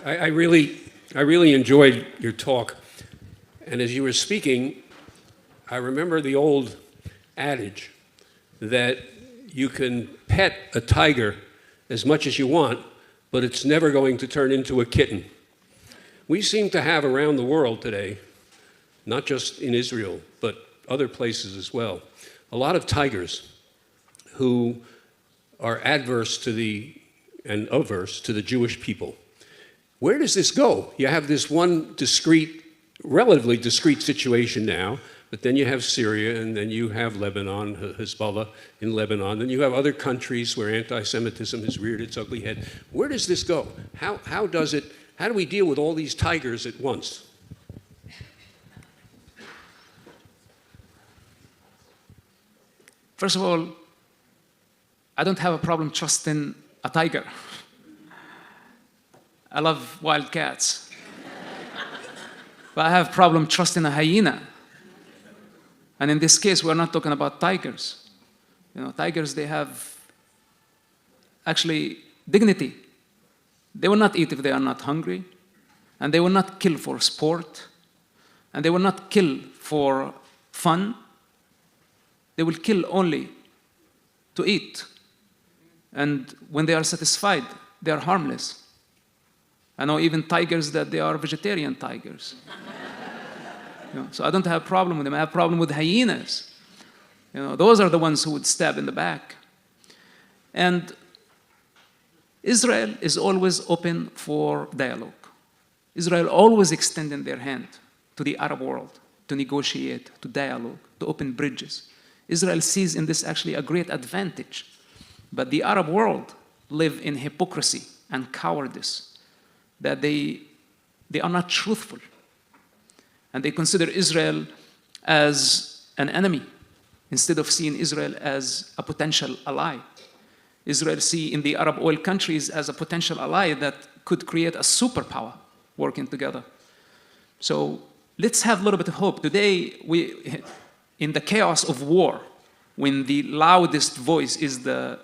I really enjoyed your talk. And as you were speaking, I remember the old adage that you can pet a tiger as much as you want, but it's never going to turn into a kitten. We seem to have around the world today, not just in Israel, but other places as well, a lot of tigers who are adverse to and averse to the Jewish people. Where does this go? You have this one relatively discrete situation now, but then you have Syria, and then you have Lebanon, Hezbollah in Lebanon, and you have other countries where anti-Semitism has reared its ugly head. Where does this go? How do we deal with all these tigers at once? First of all, I don't have a problem trusting a tiger. I love wild cats. But I have a problem trusting a hyena. And in this case, we're not talking about tigers. You know, tigers, they have actually dignity. They will not eat if they are not hungry. And they will not kill for sport. And they will not kill for fun. They will kill only to eat. And when they are satisfied, they are harmless. I know even tigers that they are vegetarian tigers. You know, so I don't have a problem with them. I have a problem with hyenas. You know, those are the ones who would stab in the back. And Israel is always open for dialogue. Israel always extending their hand to the Arab world to negotiate, to dialogue, to open bridges. Israel sees in this actually a great advantage. But the Arab world live in hypocrisy and cowardice, that they are not truthful. And they consider Israel as an enemy instead of seeing Israel as a potential ally. Israel see in the Arab oil countries as a potential ally that could create a superpower working together. So let's have a little bit of hope. Today, in the chaos of war, when the loudest voice is the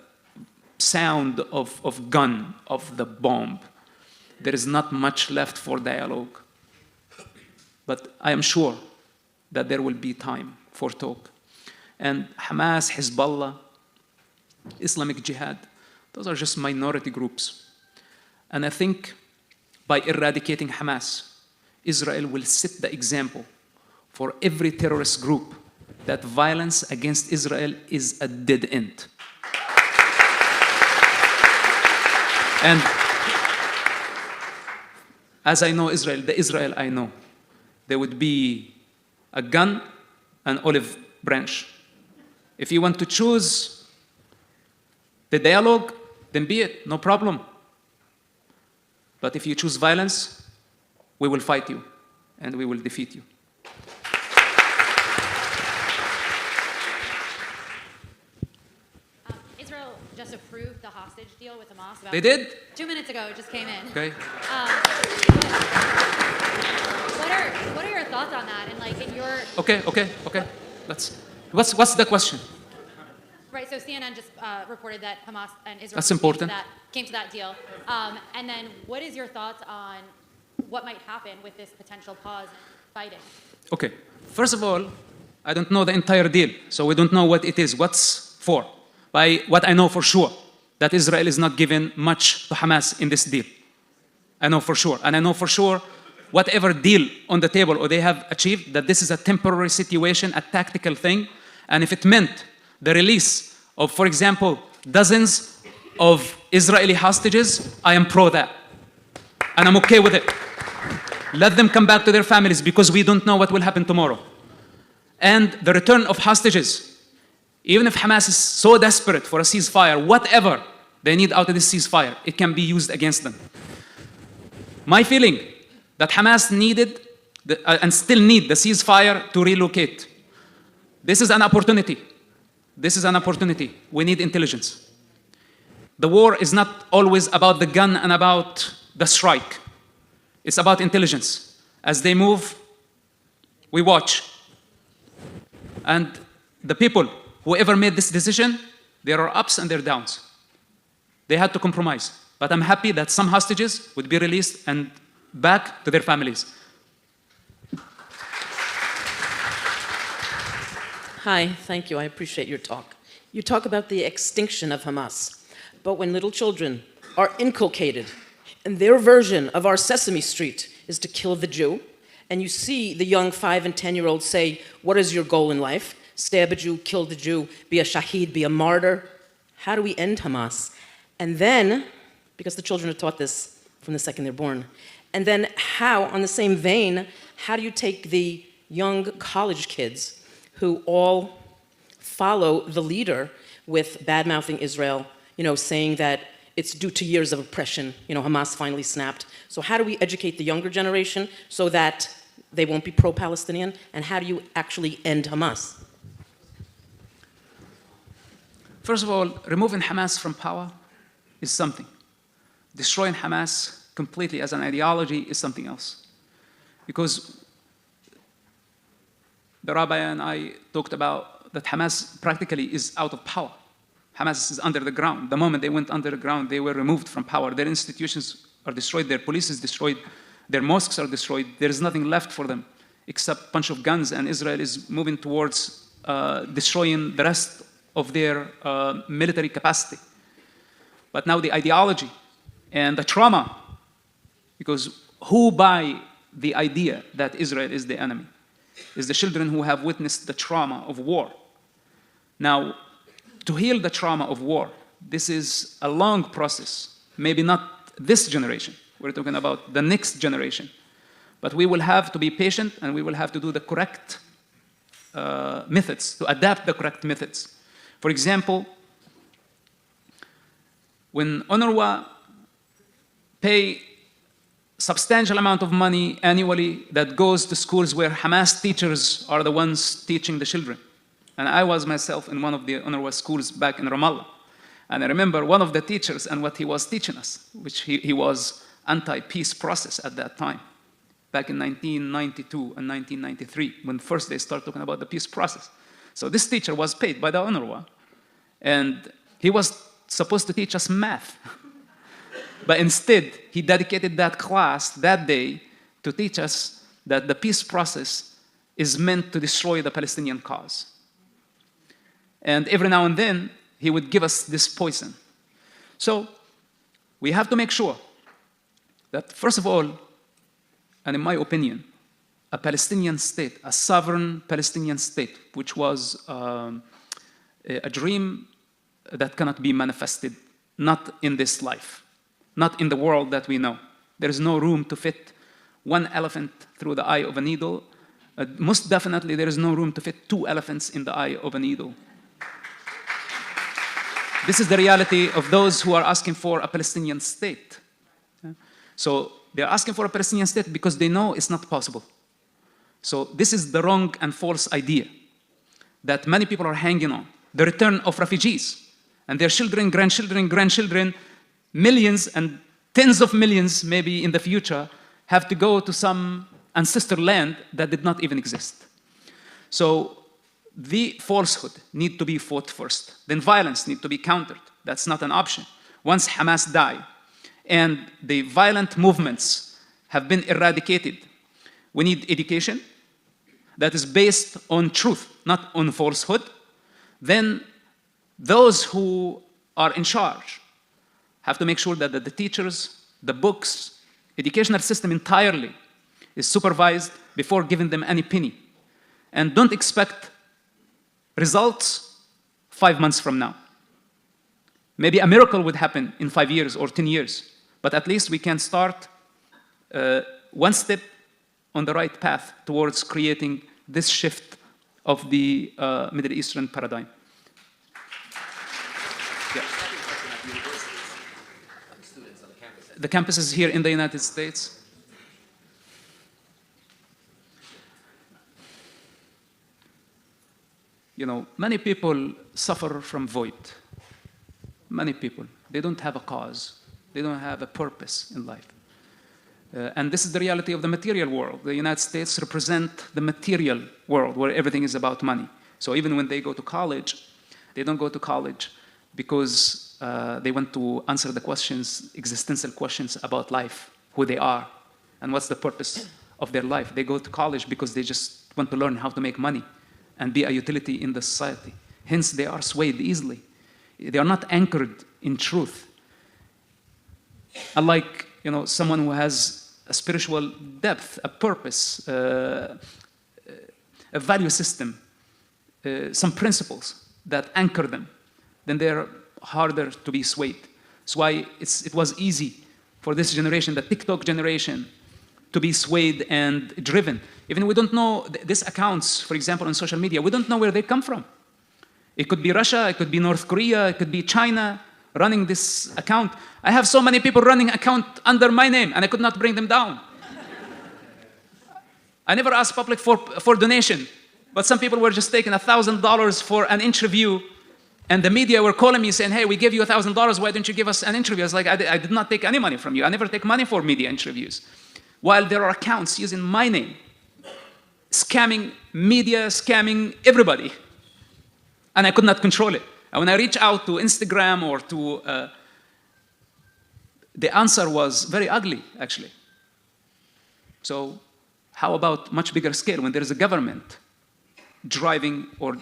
sound of gun, of the bomb, there is not much left for dialogue. But I am sure that there will be time for talk. And Hamas, Hezbollah, Islamic Jihad, those are just minority groups. And I think by eradicating Hamas, Israel will set the example for every terrorist group that violence against Israel is a dead end. And as I know Israel, the Israel I know, there would be a gun, an olive branch. If you want to choose the dialogue, then be it, no problem. But if you choose violence, we will fight you and we will defeat you. Israel just approved the hostage deal with Hamas. They did? 2 minutes ago, it just came in. Okay. What are your thoughts on that? And like in your Okay. What's the question? right, so CNN just reported that Hamas and Israel That's important. came to that deal. And then what is your thoughts on what might happen with this potential pause in fighting? Okay. First of all, I don't know the entire deal, so we don't know what it is, what's for. By what I know for sure, that Israel is not giving much to Hamas in this deal. I know for sure. And I know for sure whatever deal on the table or they have achieved, that this is a temporary situation, a tactical thing. And if it meant the release of, for example, dozens of Israeli hostages, I am pro that. And I'm okay with it. Let them come back to their families because we don't know what will happen tomorrow. And the return of hostages, even if Hamas is so desperate for a ceasefire, whatever they need out of this ceasefire, it can be used against them. My feeling that Hamas needed and still need the ceasefire to relocate. This is an opportunity. This is an opportunity. We need intelligence. The war is not always about the gun and about the strike. It's about intelligence. As they move, we watch. And the people, whoever made this decision, there are ups and there are downs. They had to compromise. But I'm happy that some hostages would be released and back to their families. Hi, thank you. I appreciate your talk. You talk about the extinction of Hamas, but when little children are inculcated, and their version of our Sesame Street is to kill the Jew, and you see the young 5 and 10-year-olds say, what is your goal in life? Stab a Jew, kill the Jew, be a shaheed, be a martyr. How do we end Hamas? And then, because the children are taught this from the second they're born, and then how, on the same vein, how do you take the young college kids who all follow the leader with bad-mouthing Israel, saying that it's due to years of oppression, Hamas finally snapped. So how do we educate the younger generation so that they won't be pro-Palestinian? And how do you actually end Hamas? First of all, removing Hamas from power is something. Destroying Hamas completely as an ideology is something else. Because the rabbi and I talked about that Hamas practically is out of power. Hamas is under the ground. The moment they went under the ground, they were removed from power. Their institutions are destroyed, their police is destroyed, their mosques are destroyed. There is nothing left for them except a bunch of guns, and Israel is moving towards destroying the rest of their military capacity. But now the ideology and the trauma, because who buy the idea that Israel is the enemy? Is the children who have witnessed the trauma of war. Now, to heal the trauma of war, this is a long process. Maybe not this generation. We're talking about the next generation. But we will have to be patient, and we will have to do the correct methods, to adapt the correct methods. For example, when UNRWA pay substantial amount of money annually that goes to schools where Hamas teachers are the ones teaching the children. And I was myself in one of the UNRWA schools back in Ramallah. And I remember one of the teachers and what he was teaching us, which he was anti-peace process at that time, back in 1992 and 1993, when first they started talking about the peace process. So this teacher was paid by the UNRWA, and he was supposed to teach us math. But instead, he dedicated that class that day to teach us that the peace process is meant to destroy the Palestinian cause. And every now and then, he would give us this poison. So we have to make sure that, first of all, and in my opinion, a Palestinian state, a sovereign Palestinian state, which was a dream that cannot be manifested, not in this life, not in the world that we know. There is no room to fit one elephant through the eye of a needle. Most definitely, there is no room to fit 2 elephants in the eye of a needle. This is the reality of those who are asking for a Palestinian state. So they're asking for a Palestinian state because they know it's not possible. So this is the wrong and false idea that many people are hanging on. The return of refugees and their children, grandchildren, millions and tens of millions maybe in the future have to go to some ancestor land that did not even exist. So the falsehood need to be fought first. Then violence need to be countered. That's not an option. Once Hamas die and the violent movements have been eradicated, we need education that is based on truth, not on falsehood. Then those who are in charge have to make sure that the teachers, the books, educational system entirely is supervised before giving them any penny. And don't expect results 5 months from now. Maybe a miracle would happen in 5 years or 10 years, but at least we can start one step on the right path towards creating this shift of the Middle Eastern paradigm. Yeah. The campuses here in the United States. You know, many people suffer from void. Many people, they don't have a cause. They don't have a purpose in life. And this is the reality of the material world. The United States represent the material world where everything is about money. So even when they go to college, they don't go to college because they want to answer the questions, existential questions about life, who they are, and what's the purpose of their life. They go to college because they just want to learn how to make money and be a utility in the society. Hence, they are swayed easily. They are not anchored in truth. Unlike, someone who has a spiritual depth, a purpose, a value system, some principles that anchor them, then they're harder to be swayed. That's why it was easy for this generation, the TikTok generation, to be swayed and driven. Even we don't know, these accounts, for example, on social media, we don't know where they come from. It could be Russia, it could be North Korea, it could be China running this account. I have so many people running account under my name, and I could not bring them down. I never asked public for donation, but some people were just taking $1,000 for an interview, and the media were calling me saying, hey, we gave you $1,000, why don't you give us an interview? I was like, I did not take any money from you. I never take money for media interviews. While there are accounts using my name, scamming media, scamming everybody. And I could not control it. And when I reached out to Instagram or to, the answer was very ugly, actually. So how about much bigger scale when there is a government driving or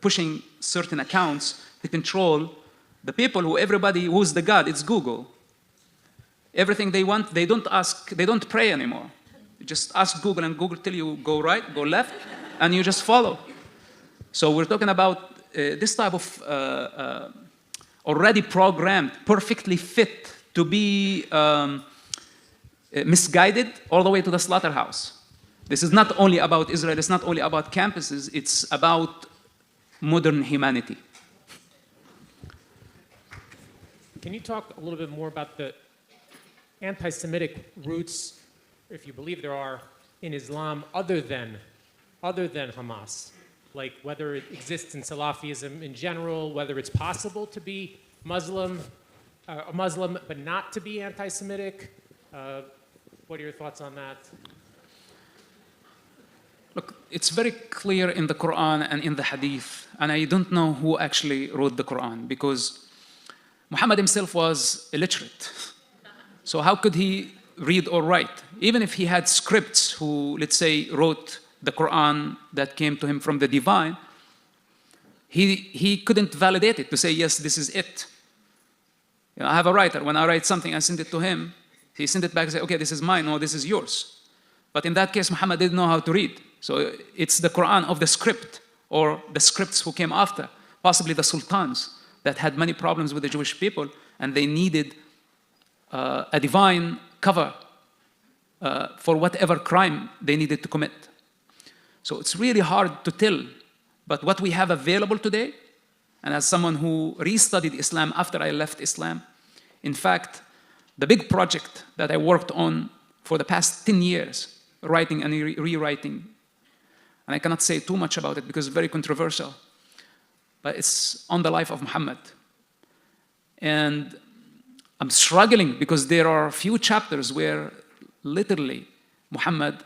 pushing certain accounts to control the people who's the God? It's Google. Everything they want, they don't ask, they don't pray anymore. You just ask Google, and Google tell you go right, go left, and you just follow. So we're talking about this type of already programmed, perfectly fit to be misguided all the way to the slaughterhouse. This is not only about Israel, it's not only about campuses, it's about modern humanity. Can you talk a little bit more about the anti-Semitic roots, if you believe there are, in Islam other than Hamas? Like whether it exists in Salafism in general, whether it's possible to be a Muslim but not to be anti-Semitic? What are your thoughts on that? Look, it's very clear in the Quran and in the Hadith, and I don't know who actually wrote the Quran, because Muhammad himself was illiterate. So how could he read or write? Even if he had scripts who, let's say, wrote the Quran that came to him from the divine, he couldn't validate it to say, yes, this is it. I have a writer. When I write something, I send it to him. He sent it back and said, okay, this is mine, no, this is yours. But in that case, Muhammad didn't know how to read. So it's the Quran of the script, or the scripts who came after, possibly the sultans that had many problems with the Jewish people, and they needed a divine cover for whatever crime they needed to commit. So it's really hard to tell, but what we have available today, and as someone who restudied Islam after I left Islam, in fact, the big project that I worked on for the past 10 years, writing and rewriting, and I cannot say too much about it because it's very controversial, but it's on the life of Muhammad. And I'm struggling because there are a few chapters where literally Muhammad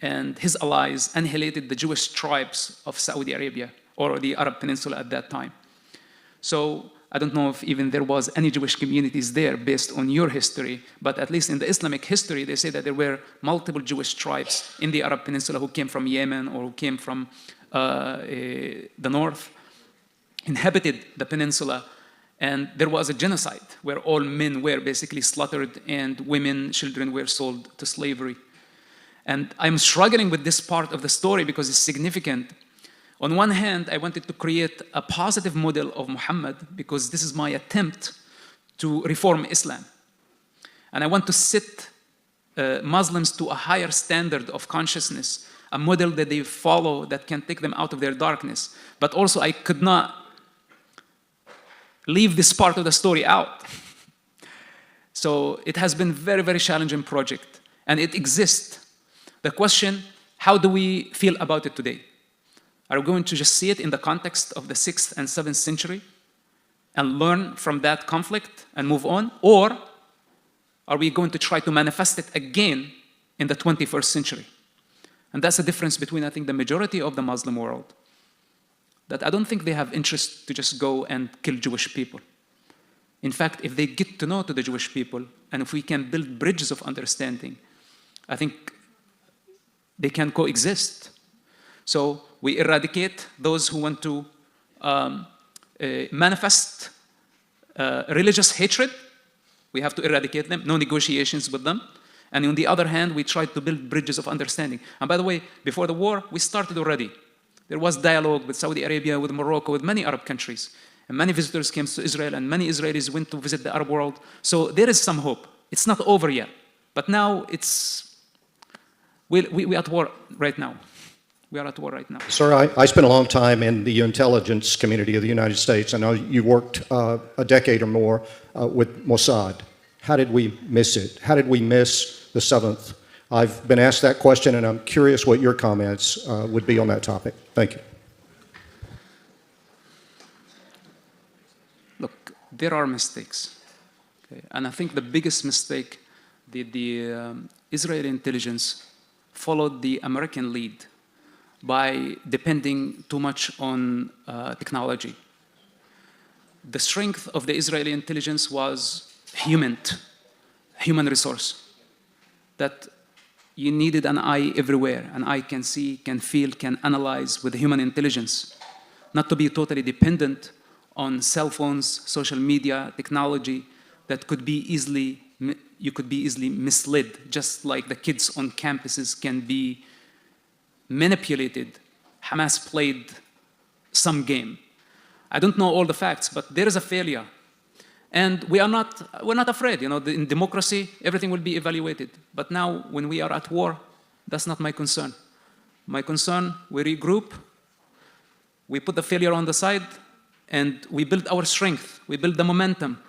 and his allies annihilated the Jewish tribes of Saudi Arabia or the Arab Peninsula at that time. So I don't know if even there was any Jewish communities there based on your history, but at least in the Islamic history, they say that there were multiple Jewish tribes in the Arab Peninsula who came from Yemen or who came from the north, inhabited the peninsula, and there was a genocide where all men were basically slaughtered and women, children were sold to slavery. And I'm struggling with this part of the story because it's significant. On one hand, I wanted to create a positive model of Muhammad because this is my attempt to reform Islam. And I want to set Muslims to a higher standard of consciousness, a model that they follow that can take them out of their darkness. But also I could not leave this part of the story out. So it has been a very, very challenging project, and it exists. The question, how do we feel about it today? Are we going to just see it in the context of the 6th and 7th century and learn from that conflict and move on? Or are we going to try to manifest it again in the 21st century? And that's the difference between, I think, the majority of the Muslim world. That I don't think they have interest to just go and kill Jewish people. In fact, if they get to know to the Jewish people, and if we can build bridges of understanding, I think they can coexist. So we eradicate those who want to manifest religious hatred. We have to eradicate them, no negotiations with them. And on the other hand, we try to build bridges of understanding. And by the way, before the war, we started already. There was dialogue with Saudi Arabia, with Morocco, with many Arab countries. And many visitors came to Israel, and many Israelis went to visit the Arab world. So there is some hope. It's not over yet. But now we're at war right now. We are at war right now. Sir, I spent a long time in the intelligence community of the United States. I know you worked a decade or more with Mossad. How did we miss it? How did we miss the 7th? I've been asked that question, and I'm curious what your comments would be on that topic. Thank you. Look, there are mistakes. Okay? And I think the biggest mistake, the Israeli intelligence followed the American lead by depending too much on technology. The strength of the Israeli intelligence was human resource, that you needed an eye everywhere. An eye can see, can feel, can analyze with human intelligence, not to be totally dependent on cell phones, social media, technology that could be you could be easily misled, just like the kids on campuses can be manipulated. Hamas played some game. I don't know all the facts, but there is a failure. And we're not afraid. You know, in democracy, everything will be evaluated. But now, when we are at war, that's not my concern. My concern, we regroup, we put the failure on the side, and we build our strength. We build the momentum.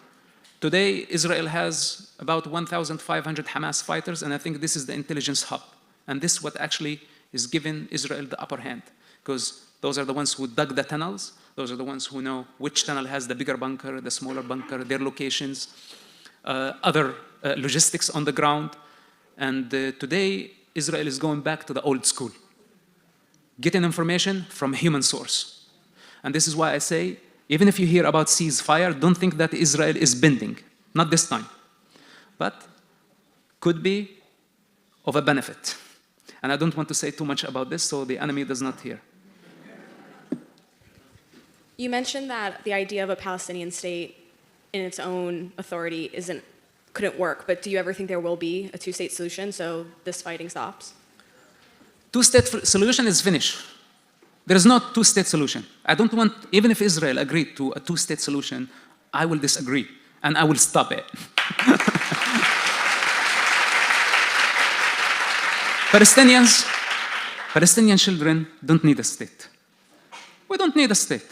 Today, Israel has about 1,500 Hamas fighters, and I think this is the intelligence hub. And this is what actually is giving Israel the upper hand, because those are the ones who dug the tunnels. Those are the ones who know which tunnel has the bigger bunker, the smaller bunker, their locations, other logistics on the ground. And today, Israel is going back to the old school, getting information from a human source. And this is why I say, even if you hear about ceasefire, don't think that Israel is bending. Not this time. But could be of a benefit. And I don't want to say too much about this so the enemy does not hear. You mentioned that the idea of a Palestinian state in its own authority couldn't work, but do you ever think there will be a two-state solution so this fighting stops? Two-state solution is finished. There is no two-state solution. I don't want, even if Israel agreed to a two-state solution, I will disagree, and I will stop it. Palestinian children don't need a state. We don't need a state.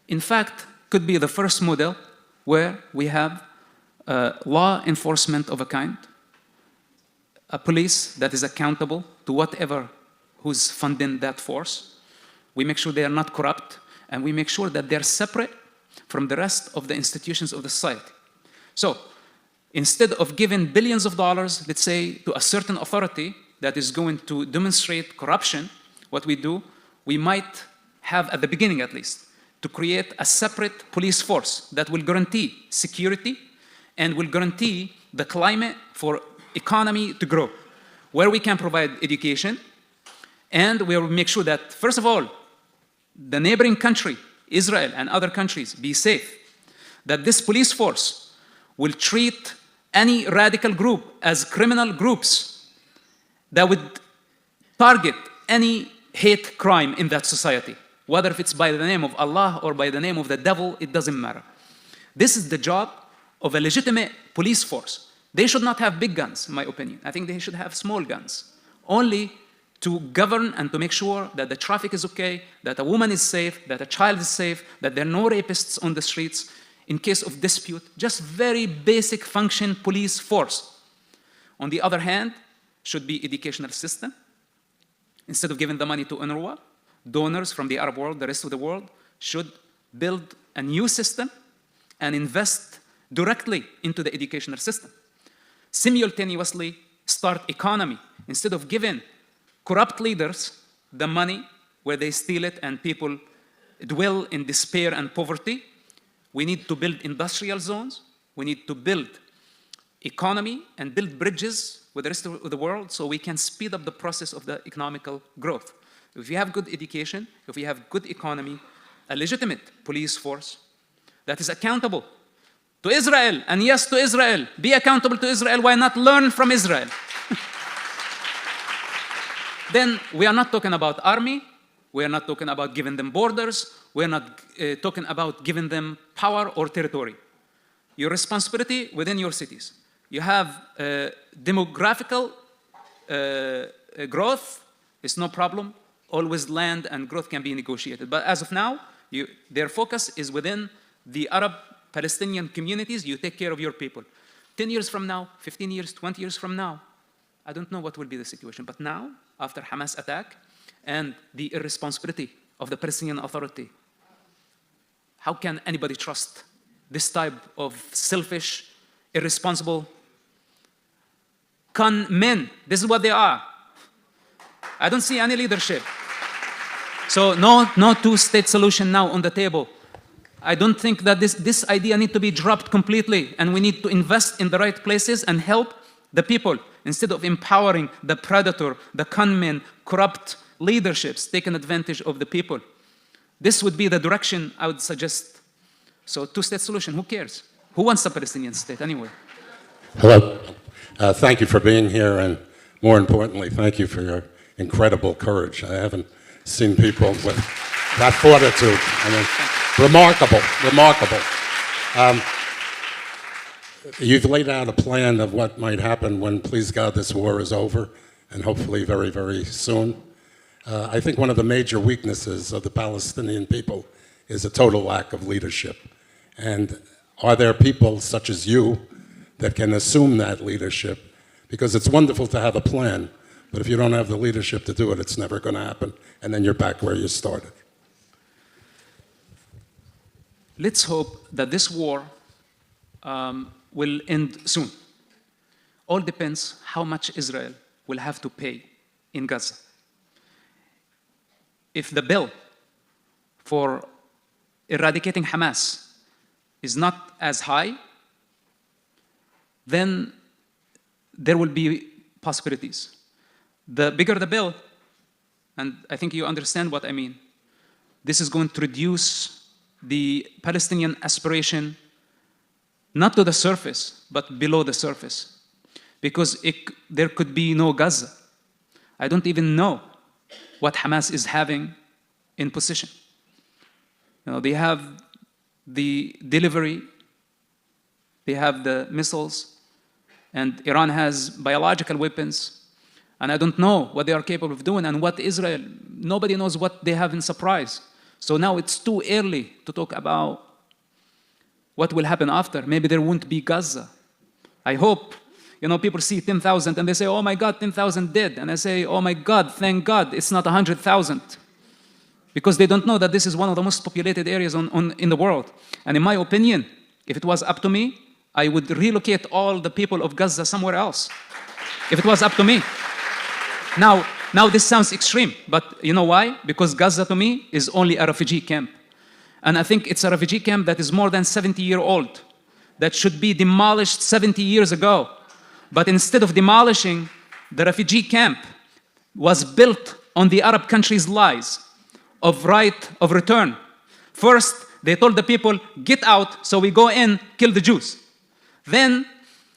In fact, could be the first model where we have law enforcement of a kind, a police that is accountable to whatever who's funding that force. We make sure they are not corrupt, and we make sure that they're separate from the rest of the institutions of the society. So, instead of giving billions of dollars, let's say, to a certain authority that is going to demonstrate corruption, what we do, we might have, at the beginning at least, to create a separate police force that will guarantee security and will guarantee the climate for economy to grow, where we can provide education, and we will make sure that, first of all, the neighboring country, Israel and other countries, be safe, that this police force will treat any radical group as criminal groups that would target any hate crime in that society. Whether if it's by the name of Allah or by the name of the devil, it doesn't matter. This is the job of a legitimate police force. They should not have big guns, in my opinion. I think they should have small guns, only to govern and to make sure that the traffic is okay, that a woman is safe, that a child is safe, that there are no rapists on the streets in case of dispute. Just very basic function police force. On the other hand, should be educational system. Instead of giving the money to UNRWA, donors from the Arab world, the rest of the world, should build a new system and invest directly into the educational system. Simultaneously, start economy. Instead of giving corrupt leaders the money where they steal it and people dwell in despair and poverty, We need to build industrial zones. We need to build economy and build bridges with the rest of the world so we can speed up the process of the economical growth. If we have good education, if we have good economy, a legitimate police force that is accountable to Israel, and yes to Israel, be accountable to Israel, why not learn from Israel? Then we are not talking about army, we are not talking about giving them borders, we are not talking about giving them power or territory. Your responsibility within your cities. You have demographical growth, it's no problem. Always land and growth can be negotiated. But as of now, their focus is within the Arab Palestinian communities. You take care of your people. 10 years from now, 15 years, 20 years from now, I don't know what will be the situation. But now, after Hamas attack and the irresponsibility of the Palestinian Authority, how can anybody trust this type of selfish, irresponsible con men? This is what they are. I don't see any leadership. So no two-state solution now on the table. I don't think that this idea needs to be dropped completely, and we need to invest in the right places and help the people instead of empowering the predator, the conmen, corrupt leaderships taking advantage of the people. This would be the direction I would suggest. So two-state solution, who cares? Who wants a Palestinian state anyway? Hello. Thank you for being here, and more importantly, thank you for your incredible courage. I haven't seen people with that fortitude. I mean, remarkable, remarkable. You've laid out a plan of what might happen when, please God, this war is over, and hopefully very, very soon. I think one of the major weaknesses of the Palestinian people is a total lack of leadership. And are there people such as you that can assume that leadership? Because it's wonderful to have a plan, but if you don't have the leadership to do it, it's never going to happen, and then you're back where you started. Let's hope that this war will end soon. All depends how much Israel will have to pay in Gaza. If the bill for eradicating Hamas is not as high, then there will be possibilities. The bigger the bill, and I think you understand what I mean, this is going to reduce the Palestinian aspiration not to the surface, but below the surface. Because there could be no Gaza. I don't even know what Hamas is having in possession. You know, they have the delivery, they have the missiles, and Iran has biological weapons. And I don't know what they are capable of doing, and what Israel, nobody knows what they have in surprise. So now it's too early to talk about what will happen after. Maybe there won't be Gaza. I hope. You know, people see 10,000 and they say, oh my God, 10,000 dead. And I say, oh my God, thank God, it's not 100,000. Because they don't know that this is one of the most populated areas in the world. And in my opinion, if it was up to me, I would relocate all the people of Gaza somewhere else. If it was up to me. Now this sounds extreme, but you know why? Because Gaza to me is only a refugee camp. And I think it's a refugee camp that is more than 70-year-old, that should be demolished 70 years ago. But instead of demolishing, the refugee camp was built on the Arab countries' lies of right of return. First, they told the people, get out, so we go in, kill the Jews. Then,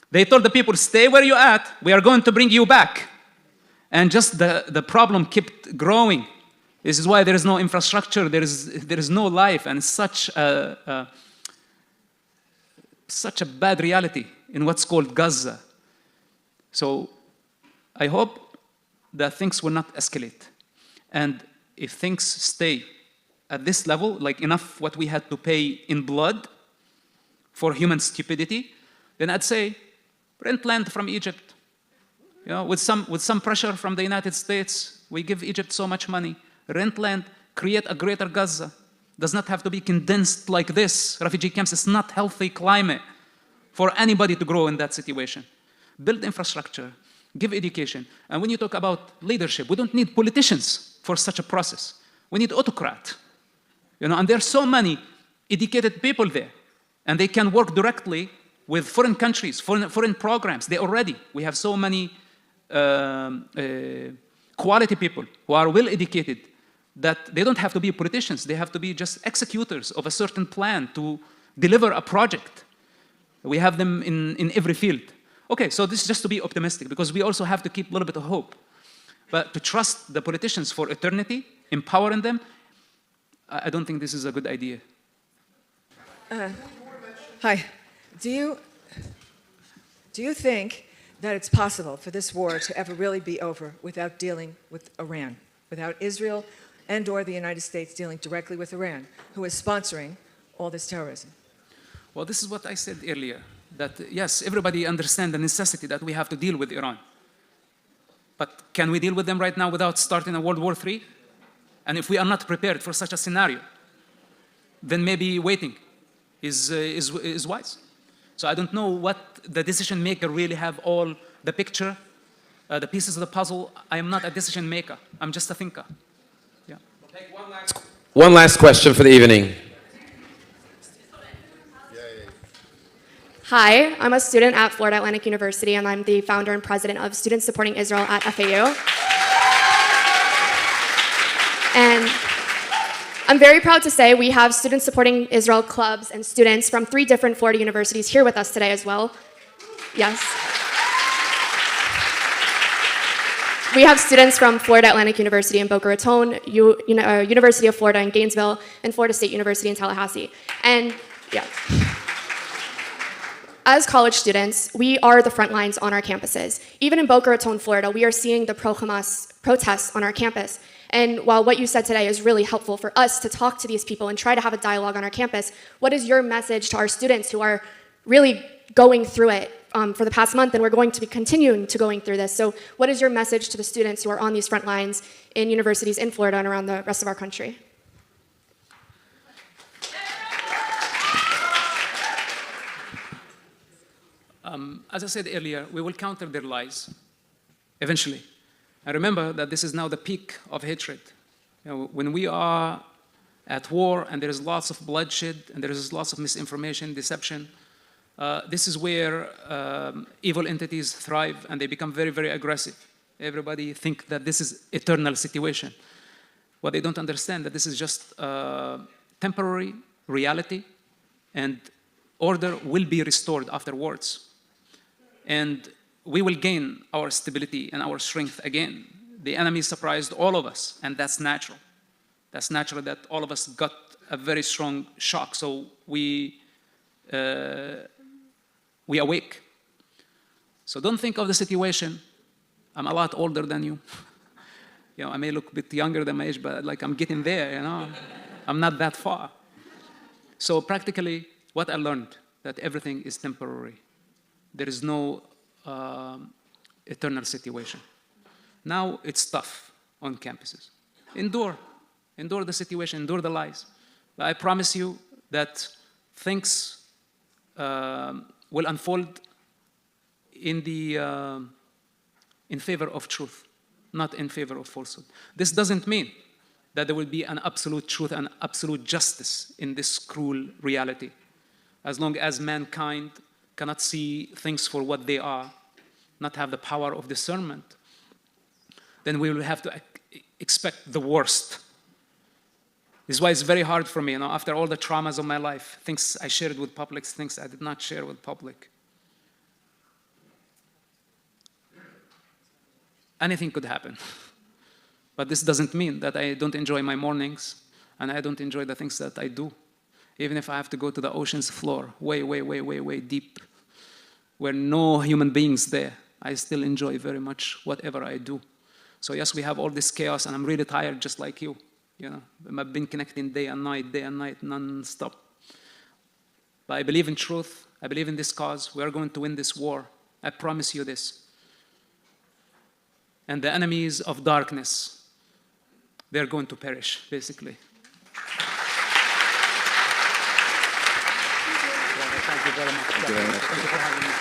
they told the people, stay where you're at, we are going to bring you back. And just the problem kept growing. This is why there is no infrastructure, there is no life, and such a bad reality in what's called Gaza. So I hope that things will not escalate. And if things stay at this level, like enough what we had to pay in blood for human stupidity, then I'd say rent land from Egypt. You know, with some pressure from the United States, we give Egypt so much money. Rent land, create a greater Gaza. Does not have to be condensed like this. Refugee camps is not healthy climate for anybody to grow in that situation. Build infrastructure, give education. And when you talk about leadership, we don't need politicians for such a process. We need autocrat. You know, and there are so many educated people there. And they can work directly with foreign countries, foreign programs. We have so many quality people who are well educated that they don't have to be politicians. They have to be just executors of a certain plan to deliver a project. We have them in every field. Okay, so this is just to be optimistic, because we also have to keep a little bit of hope. But to trust the politicians for eternity, empowering them, I don't think this is a good idea. Hi. Do you think that it's possible for this war to ever really be over without dealing with Iran, without Israel and or the United States dealing directly with Iran, who is sponsoring all this terrorism? Well, this is what I said earlier, that yes, everybody understands the necessity that we have to deal with Iran. But can we deal with them right now without starting a World War III? And if we are not prepared for such a scenario, then maybe waiting is wise. So I don't know what the decision maker really have all the picture, the pieces of the puzzle. I am not a decision maker. I'm just a thinker. Yeah. We'll take one last question for the evening. Hi, I'm a student at Florida Atlantic University, and I'm the founder and president of Students Supporting Israel at FAU. And I'm very proud to say we have Students Supporting Israel clubs and students from 3 different Florida universities here with us today as well. Yes. We have students from Florida Atlantic University in Boca Raton, University of Florida in Gainesville, and Florida State University in Tallahassee. And yeah. As college students, we are the front lines on our campuses. Even in Boca Raton, Florida, we are seeing the pro-Hamas protests on our campus. And while what you said today is really helpful for us to talk to these people and try to have a dialogue on our campus, what is your message to our students who are really going through it for the past month, and we're going to be continuing to going through this? So what is your message to the students who are on these front lines in universities in Florida and around the rest of our country? As I said earlier, we will counter their lies eventually. And remember that this is now the peak of hatred. When we are at war and there is lots of bloodshed and there is lots of misinformation, deception, this is where evil entities thrive and they become very, very aggressive. Everybody thinks that this is eternal situation. What they don't understand that this is just temporary reality, and order will be restored afterwards. And we will gain our stability and our strength again. The enemy surprised all of us, and that's natural. That's natural that all of us got a very strong shock, so we awake. So don't think of the situation. I'm a lot older than you. I may look a bit younger than my age, but like I'm getting there, I'm not that far. So practically, what I learned, that everything is temporary. There is no eternal situation. Now it's tough on campuses. Endure the situation, endure the lies. But I promise you that things will unfold in favor of truth, not in favor of falsehood. This doesn't mean that there will be an absolute truth and absolute justice in this cruel reality. As long as mankind cannot see things for what they are, not have the power of discernment, then we will have to expect the worst. This is why it's very hard for me, after all the traumas of my life, things I shared with public, things I did not share with public. Anything could happen. But this doesn't mean that I don't enjoy my mornings and I don't enjoy the things that I do. Even if I have to go to the ocean's floor, way, way, way, way, way deep, where no human beings there, I still enjoy very much whatever I do. So yes, we have all this chaos, and I'm really tired just like you. I've been connecting day and night, non-stop. But I believe in truth. I believe in this cause. We are going to win this war. I promise you this. And the enemies of darkness, they're going to perish, basically. Thank you very much. Thank you for having me.